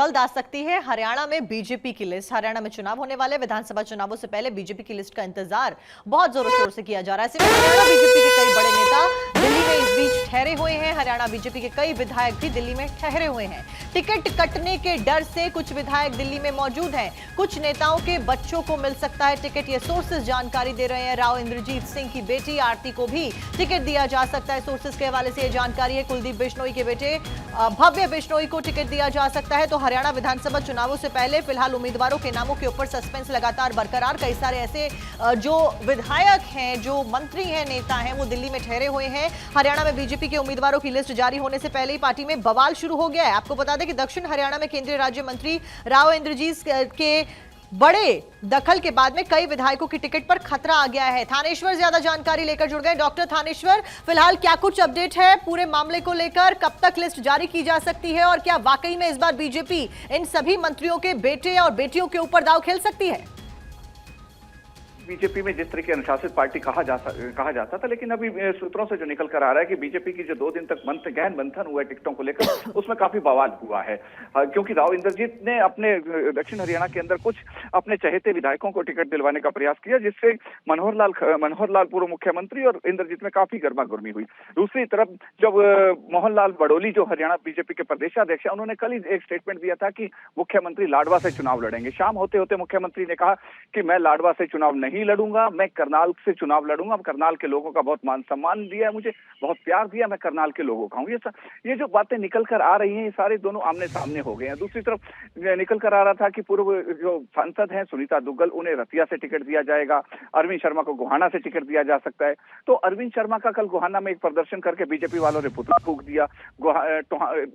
जल्द आ सकती है हरियाणा में बीजेपी की लिस्ट। हरियाणा में चुनाव होने वाले विधानसभा चुनावों से पहले बीजेपी की लिस्ट का इंतजार बहुत जोरों शोर से किया जा रहा है। ऐसे में हरियाणा बीजेपी के कई बड़े नेता दिल्ली में इस बीच ठहरे हुए हैं। हरियाणा बीजेपी के कई विधायक भी दिल्ली में ठहरे हुए हैं। टिकट कटने के डर से कुछ विधायक दिल्ली में मौजूद हैं। कुछ नेताओं के बच्चों को मिल सकता है टिकट, ये सोर्सेज जानकारी दे रहे हैं। राव इंद्रजीत सिंह की बेटी आरती को भी टिकट दिया जा सकता है। सोर्सेज के हवाले से यह जानकारी है। कुलदीप बिश्नोई के बेटे भव्य बिश्नोई को टिकट दिया जा सकता है। तो हरियाणा विधानसभा चुनावों से पहले फिलहाल उम्मीदवारों के नामों के ऊपर सस्पेंस लगातार बरकरार। कई सारे ऐसे जो विधायक हैं, जो मंत्री हैं, नेता हैं, वो दिल्ली में ठहरे हुए हैं। हरियाणा में बीजेपी के उम्मीदवारों की लिस्ट जारी होने से पहले ही पार्टी में बवाल शुरू हो गया है। आपको बता दें कि दक्षिण हरियाणा में केंद्रीय राज्य मंत्री राव इंद्रजीत के बड़े दखल के बाद में कई विधायकों की टिकट पर खतरा आ गया है। थानेश्वर ज्यादा जानकारी लेकर जुड़ गए। डॉक्टर थानेश्वर, फिलहाल क्या कुछ अपडेट है पूरे मामले को लेकर? कब तक लिस्ट जारी की जा सकती है और क्या वाकई में इस बार बीजेपी इन सभी मंत्रियों के बेटे और बेटियों के ऊपर दांव खेल सकती है? बीजेपी में जिस तरह की अनुशासित पार्टी कहा जाता था, लेकिन अभी सूत्रों से जो निकल कर आ रहा है कि बीजेपी की जो 2 दिन तक गहन मंथन हुआ है टिकटों को लेकर, उसमें काफी बवाल हुआ है। क्योंकि राव इंद्रजीत ने अपने दक्षिण हरियाणा के अंदर कुछ अपने चहेते विधायकों को टिकट दिलवाने का प्रयास किया, जिससे मनोहर लाल पूर्व मुख्यमंत्री और इंद्रजीत में काफी गर्मागर्मी हुई। दूसरी तरफ जब मोहन लाल बड़ोली जो हरियाणा बीजेपी के प्रदेशाध्यक्ष है, उन्होंने कल ही एक स्टेटमेंट दिया था कि मुख्यमंत्री लाडवा से चुनाव लड़ेंगे। शाम होते होते मुख्यमंत्री ने कहा कि मैं लाडवा से चुनाव नहीं लड़ूंगा, मैं करनाल से चुनाव लड़ूंगा। करनाल के लोगों का बहुत मान सम्मान दिया है, मुझे बहुत प्यार दिया, मैं करनाल के लोगों का हूं। ये जो बातें निकल कर आ रही हैं, ये सारे दोनों आमने सामने हो गए हैं। दूसरी तरफ निकल कर आ रहा था कि पूर्व जो सांसद हैं सुनीता दुग्गल, उन्हें रतिया से टिकट दिया जाएगा। अरविंद शर्मा को गोहाना से टिकट दिया जा सकता है। तो अरविंद शर्मा का कल गोहाना में एक प्रदर्शन करके बीजेपी वालों ने पुतला फूंक दिया।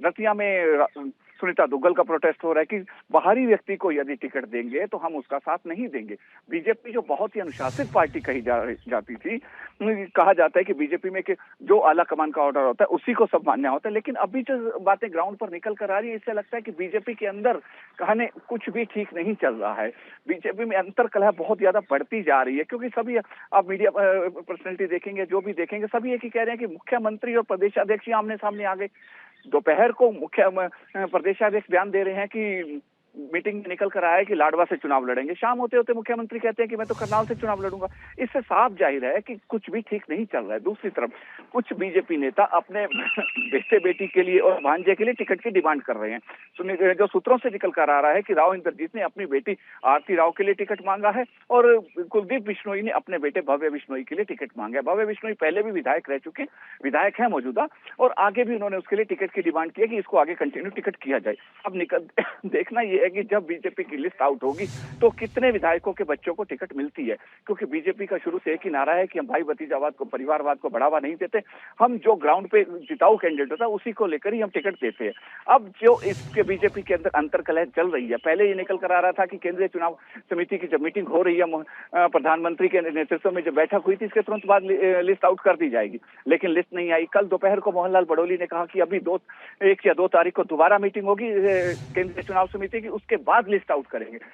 रतिया में सुनीता दुग्गल का प्रोटेस्ट हो रहा है कि बाहरी व्यक्ति को यदि टिकट देंगे तो हम उसका साथ नहीं देंगे। बीजेपी जो बहुत ही अनुशासित पार्टी कही जाती थी, कहा जाता है कि बीजेपी में कि जो आला कमान का ऑर्डर होता है उसी को सब मानना होता है, लेकिन अभी जो बातें ग्राउंड पर निकल कर आ रही है, इससे लगता है कि बीजेपी के अंदर कहने कुछ भी ठीक नहीं चल रहा है। बीजेपी में अंतर कलह बहुत ज्यादा बढ़ती जा रही है, क्योंकि सभी आप मीडिया पर्सनैलिटी देखेंगे, जो भी देखेंगे, सभी एक ही कह रहे हैं कि मुख्यमंत्री और प्रदेशाध्यक्ष आमने सामने आ गए। दोपहर को मुख्य प्रदेशाध्यक्ष बयान दे रहे हैं कि मीटिंग में निकल कर आया है कि लाडवा से चुनाव लड़ेंगे। शाम होते होते मुख्यमंत्री कहते हैं कि मैं तो करनाल से चुनाव लड़ूंगा। इससे साफ जाहिर है कि कुछ भी ठीक नहीं चल रहा है। दूसरी तरफ कुछ बीजेपी नेता अपने बेटे बेटी के लिए और भांजे के लिए टिकट की डिमांड कर रहे हैं। तो जो सूत्रों से निकल कर आ रहा है कि राव इंद्रजीत ने अपनी बेटी आरती राव के लिए टिकट मांगा है और कुलदीप बिश्नोई ने अपने बेटे भव्य बिश्नोई के लिए टिकट मांगा है। भव्य बिश्नोई पहले भी विधायक रह चुके, विधायक है मौजूदा, और आगे भी उन्होंने उसके लिए टिकट की डिमांड की है कि इसको आगे कंटिन्यू टिकट किया जाए। अब देखना यह है कि जब बीजेपी की लिस्ट आउट होगी तो कितने विधायकों के बच्चों को टिकट मिलती है, क्योंकि बीजेपी का शुरू से एक ही नारा है कि हम भाई भतीजावाद को, परिवारवाद को बढ़ावा नहीं देते। हम जो ग्राउंड पे जिताऊ कैंडिडेट होता है उसी को लेकर ही हम टिकट देते हैं। अब जो इसके बीजेपी के अंदर अंतर्कलह चल रही है, पहले ये निकल कर आ रहा था कि केंद्रीय चुनाव समिति की जब मीटिंग हो रही है, प्रधानमंत्री के नेतृत्व में जब बैठक हुई थी, इसके तुरंत बाद लिस्ट आउट कर दी जाएगी, लेकिन लिस्ट नहीं आई। कल दोपहर को मोहनलाल बड़ोली ने कहा कि अभी 1 या 2 तारीख को दोबारा मीटिंग होगी केंद्रीय चुनाव समिति की, उसके बाद लिस्ट आउट करेंगे।